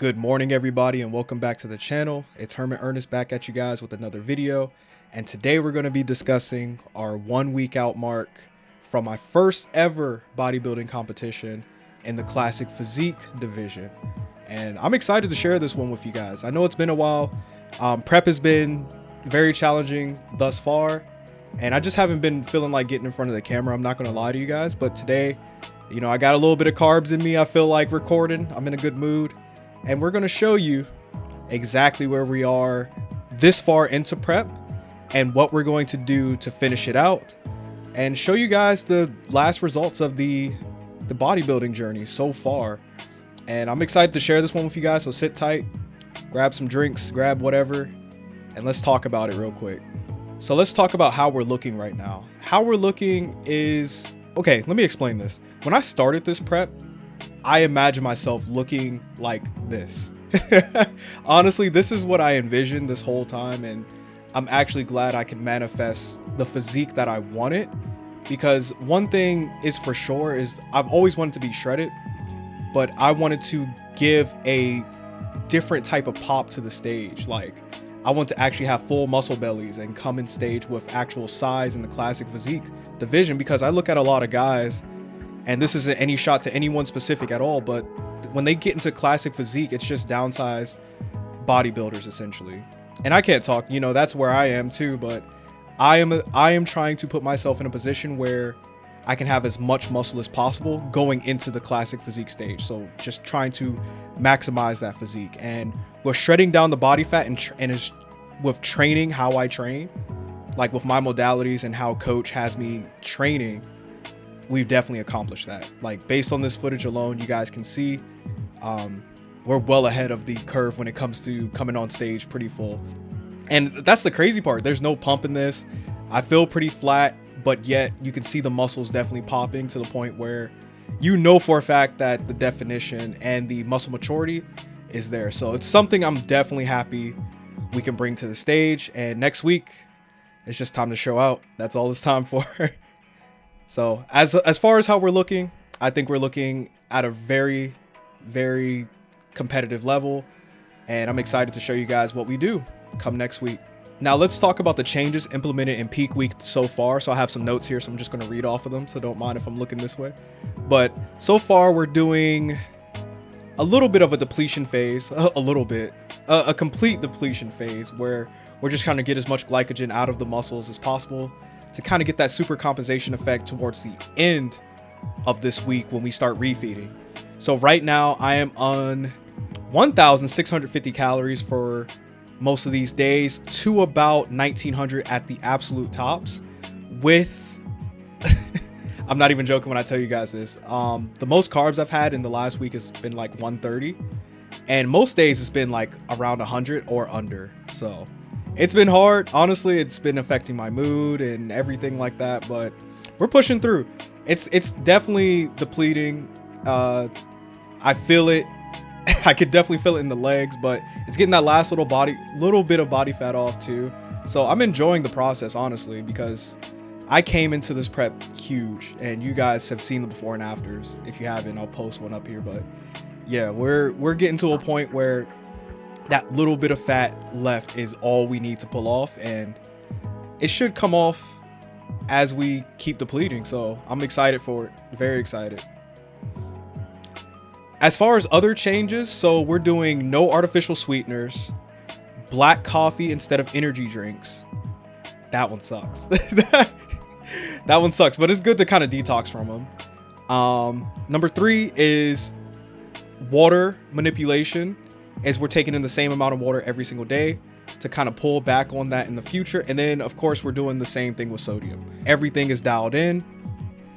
Good morning, everybody, and welcome back to the channel. It's Herman Ernest back at you guys with another video. And today we're going to be discussing our 1 week out mark from my first ever bodybuilding competition in the classic physique division. And I'm excited to share this one with you guys. I know it's been a while. Prep has been very challenging thus far, and I just haven't been feeling like getting in front of the camera. I'm not going to lie to you guys, but today, you know, I got a little bit of carbs in me. I feel like recording. I'm in a good mood. And we're going to show you exactly where we are this far into prep and what we're going to do to finish it out, and show you guys the last results of the bodybuilding journey so far. And I'm excited to share this one with you guys, so sit tight, grab some drinks, grab whatever, and let's talk about it real quick. So let's talk about how we're looking right now. How we're looking is, okay, let me explain this. When I started this prep, I imagine myself looking like this. Honestly, this is what I envisioned this whole time, and I'm actually glad I can manifest the physique that I wanted, because one thing is for sure is I've always wanted to be shredded, but I wanted to give a different type of pop to the stage. Like, I want to actually have full muscle bellies and come in stage with actual size in the classic physique division, because I look at a lot of guys, and this isn't any shot to anyone specific at all, but when they get into classic physique, it's just downsized bodybuilders essentially. And I can't talk, you know, that's where I am too, but I am trying to put myself in a position where I can have as much muscle as possible going into the classic physique stage. So just trying to maximize that physique, and with shredding down the body fat and with training how I train, like with my modalities and how coach has me training, we've definitely accomplished that. Like, based on this footage alone, you guys can see we're well ahead of the curve when it comes to coming on stage pretty full. And that's the crazy part. There's no pump in this. I feel pretty flat, but yet you can see the muscles definitely popping to the point where you know for a fact that the definition and the muscle maturity is there. So it's something I'm definitely happy we can bring to the stage. And next week, it's just time to show out. That's all it's time for. So as far as how we're looking, I think we're looking at a very, very competitive level, and I'm excited to show you guys what we do come next week. Now let's talk about the changes implemented in peak week so far. So I have some notes here, so I'm just going to read off of them, so don't mind if I'm looking this way. But so far we're doing a little bit of a depletion phase, a complete depletion phase, where we're just trying to get as much glycogen out of the muscles as possible to kind of get that super compensation effect towards the end of this week when we start refeeding. So right now I am on 1,650 calories for most of these days, to about 1,900 at the absolute tops, with I'm not even joking when I tell you guys this. The most carbs I've had in the last week has been like 130, and most days it's been like around 100 or under. So it's been hard. Honestly, it's been affecting my mood and everything like that, but we're pushing through. It's definitely depleting. I feel it. I could definitely feel it in the legs, but it's getting that last little bit of body fat off too. So I'm enjoying the process, honestly, because I came into this prep huge, and you guys have seen the before and afters. If you haven't, I'll post one up here. But yeah, we're getting to a point where that little bit of fat left is all we need to pull off, and it should come off as we keep depleting. So I'm excited for it, very excited. As far as other changes, so we're doing no artificial sweeteners, black coffee instead of energy drinks. That one sucks. That one sucks, but it's good to kind of detox from them. Number 3 is water manipulation, as we're taking in the same amount of water every single day to kind of pull back on that in the future. And then of course we're doing the same thing with sodium. Everything is dialed in,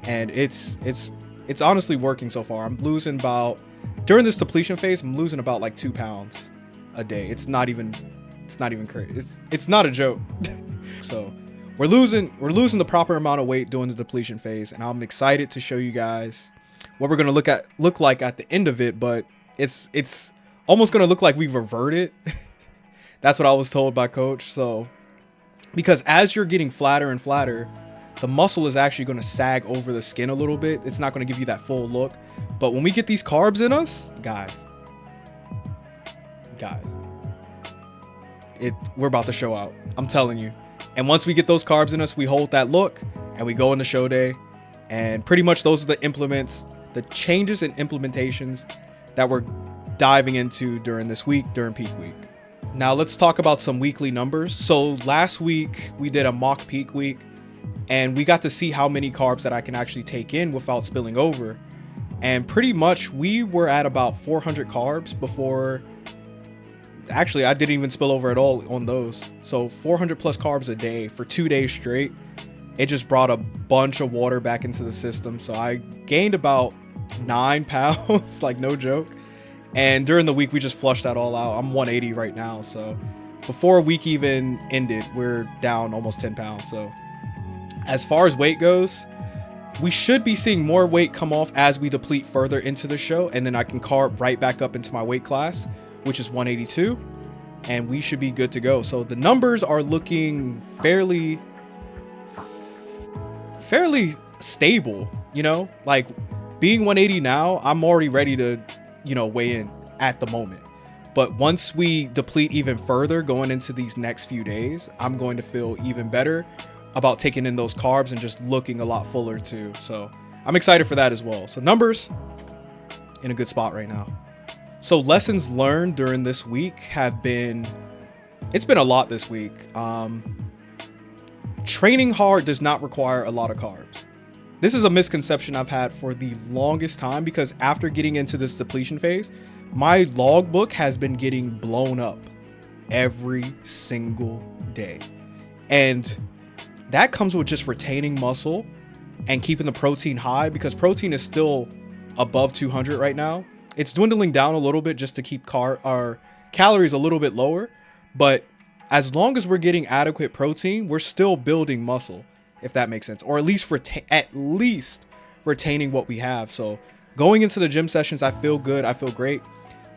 and it's honestly working so far. I'm losing about, during this depletion phase, I'm losing about like 2 pounds a day. It's not even crazy. It's not a joke. So we're losing the proper amount of weight during the depletion phase, and I'm excited to show you guys what we're gonna look like at the end of it. But it's almost gonna look like we've reverted. That's what I was told by coach. So, because as you're getting flatter and flatter, the muscle is actually going to sag over the skin a little bit. It's not going to give you that full look. But when we get these carbs in us, guys, guys, we're about to show out. I'm telling you. And once we get those carbs in us, we hold that look and we go into show day. And pretty much those are the implements, the changes and implementations that we're diving into during this week, during peak week. Now let's talk about some weekly numbers. So last week we did a mock peak week and we got to see how many carbs that I can actually take in without spilling over. And pretty much we were at about 400 carbs before. Actually, I didn't even spill over at all on those. So 400 plus carbs a day for 2 days straight. It just brought a bunch of water back into the system. So I gained about 9 pounds, like no joke. And during the week, we just flushed that all out. I'm 180 right now. So before a week even ended, we're down almost 10 pounds. So as far as weight goes, we should be seeing more weight come off as we deplete further into the show. And then I can carb right back up into my weight class, which is 182, and we should be good to go. So the numbers are looking fairly stable, you know, like being 180 now, I'm already ready to, you know, weigh in at the moment. But once we deplete even further going into these next few days, I'm going to feel even better about taking in those carbs and just looking a lot fuller too. So I'm excited for that as well. So numbers in a good spot right now. So lessons learned during this week have been, it's been a lot this week. Training hard does not require a lot of carbs. This is a misconception I've had for the longest time because after getting into this depletion phase, my logbook has been getting blown up every single day. And that comes with just retaining muscle and keeping the protein high because protein is still above 200 right now. It's dwindling down a little bit just to keep our calories a little bit lower. But as long as we're getting adequate protein, we're still building muscle, if that makes sense. Or at least retaining what we have. So going into the gym sessions, I feel good. I feel great.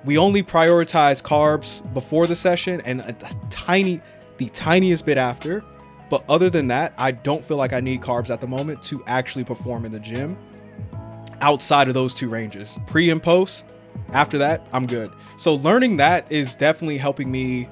We only prioritize carbs before the session and the tiniest bit after. But other than that, I don't feel like I need carbs at the moment to actually perform in the gym. Outside of those two ranges, pre and post, after that, I'm good. So learning that is definitely helping me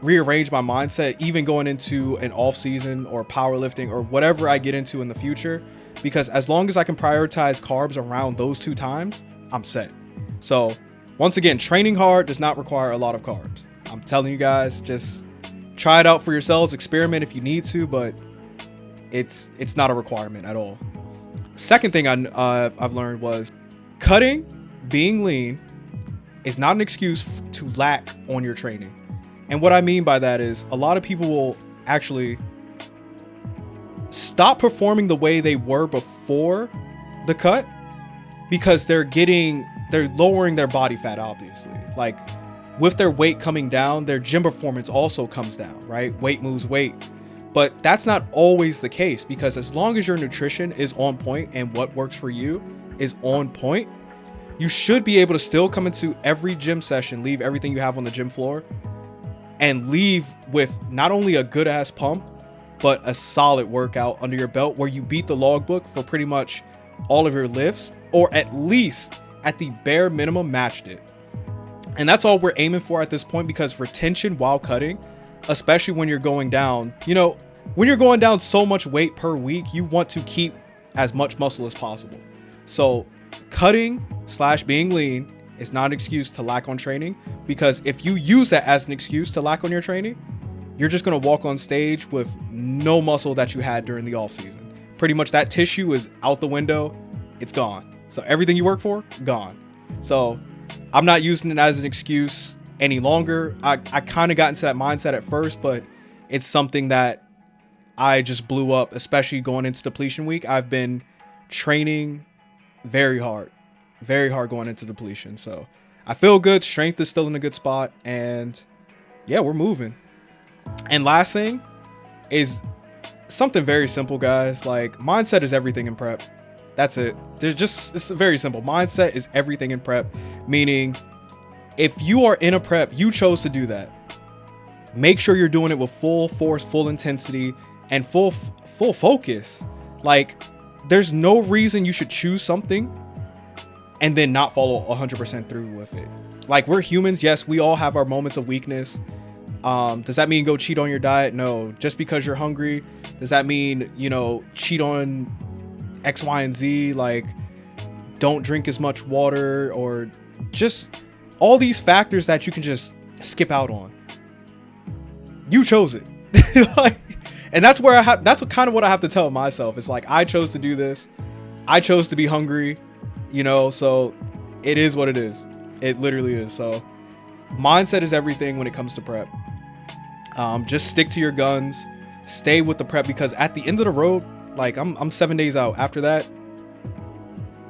rearrange my mindset, even going into an off season or powerlifting or whatever I get into in the future, because as long as I can prioritize carbs around those two times, I'm set. So once again, training hard does not require a lot of carbs. I'm telling you guys, just try it out for yourselves, experiment if you need to, but it's not a requirement at all. Second thing I've learned was cutting, being lean is not an excuse to lack on your training. And what I mean by that is a lot of people will actually stop performing the way they were before the cut because they're lowering their body fat, obviously. Like with their weight coming down, their gym performance also comes down, right? Weight moves weight. But that's not always the case because as long as your nutrition is on point and what works for you is on point, you should be able to still come into every gym session, leave everything you have on the gym floor, and leave with not only a good ass pump, but a solid workout under your belt where you beat the logbook for pretty much all of your lifts, or at least at the bare minimum matched it. And that's all we're aiming for at this point because retention while cutting, especially when you're going down, when you're going down so much weight per week, you want to keep as much muscle as possible. So cutting / being lean is not an excuse to lack on training, because if you use that as an excuse to lack on your training, you're just going to walk on stage with no muscle that you had during the off season. Pretty much that tissue is out the window. It's gone. So everything you work for, gone. So I'm not using it as an excuse any longer. I kind of got into that mindset at first, but it's something that I just blew up, especially going into depletion week. I've been training very hard going into depletion. So I feel good. Strength is still in a good spot. And yeah, we're moving. And last thing is something very simple, guys. Like mindset is everything in prep. That's it. It's very simple. Mindset is everything in prep, meaning if you are in a prep, you chose to do that. Make sure you're doing it with full force, full intensity, and full focus. Like there's no reason you should choose something and then not follow 100% through with it. Like, we're humans. Yes, we all have our moments of weakness. Does that mean go cheat on your diet? No. Just because you're hungry, does that mean, you know, cheat on X, Y, and Z? Like, don't drink as much water, or just all these factors that you can just skip out on. You chose it. Like, and that's where that's kind of what I have to tell myself. It's like, I chose to do this. I chose to be hungry, you know, so it is what it is. It literally is. So mindset is everything when it comes to prep. Just stick to your guns, stay with the prep, because at the end of the road, like, I'm 7 days out. After that,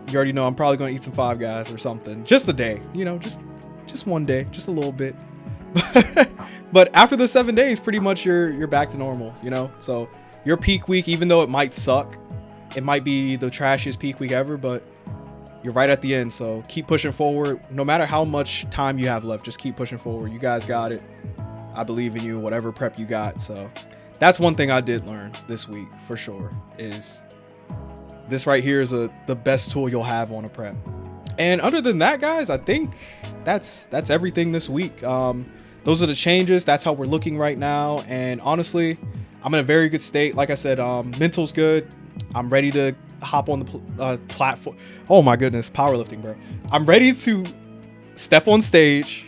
you already know I'm probably going to eat some Five Guys or something. Just a day, you know, just one day, just a little bit. But after the 7 days, pretty much you're back to normal, you know? So your peak week, even though it might suck, it might be the trashiest peak week ever, but you're right at the end. So keep pushing forward. No matter how much time you have left, just keep pushing forward. You guys got it. I believe in you, whatever prep you got. So that's one thing I did learn this week for sure, is this right here is the best tool you'll have on a prep. And other than that, guys, I think that's everything this week. Those are the changes. That's how we're looking right now. And honestly, I'm in a very good state. Like I said, mental's good. I'm ready to hop on the platform. Oh my goodness, powerlifting, bro. I'm ready to step on stage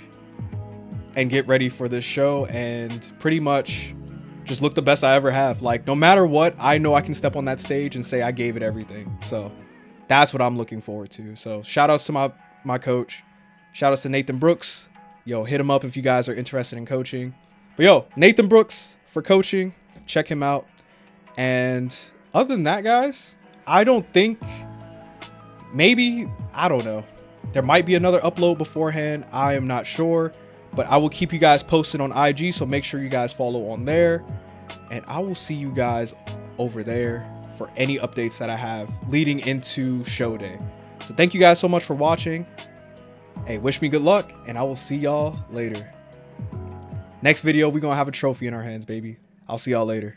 and get ready for this show and pretty much just look the best I ever have. Like, no matter what, I know I can step on that stage and say I gave it everything. So that's what I'm looking forward to. So shout outs to my coach. Shout outs to Nathan Brooks. Yo, hit him up if you guys are interested in coaching. But yo, Nathan Brooks for coaching. Check him out. And other than that, guys, I don't think, maybe, I don't know. There might be another upload beforehand. I am not sure. But I will keep you guys posted on IG. So make sure you guys follow on there. And I will see you guys over there for any updates that I have leading into show day. So thank you guys so much for watching. Hey, wish me good luck, and I will see y'all later. Next video, we're going to have a trophy in our hands, baby. I'll see y'all later.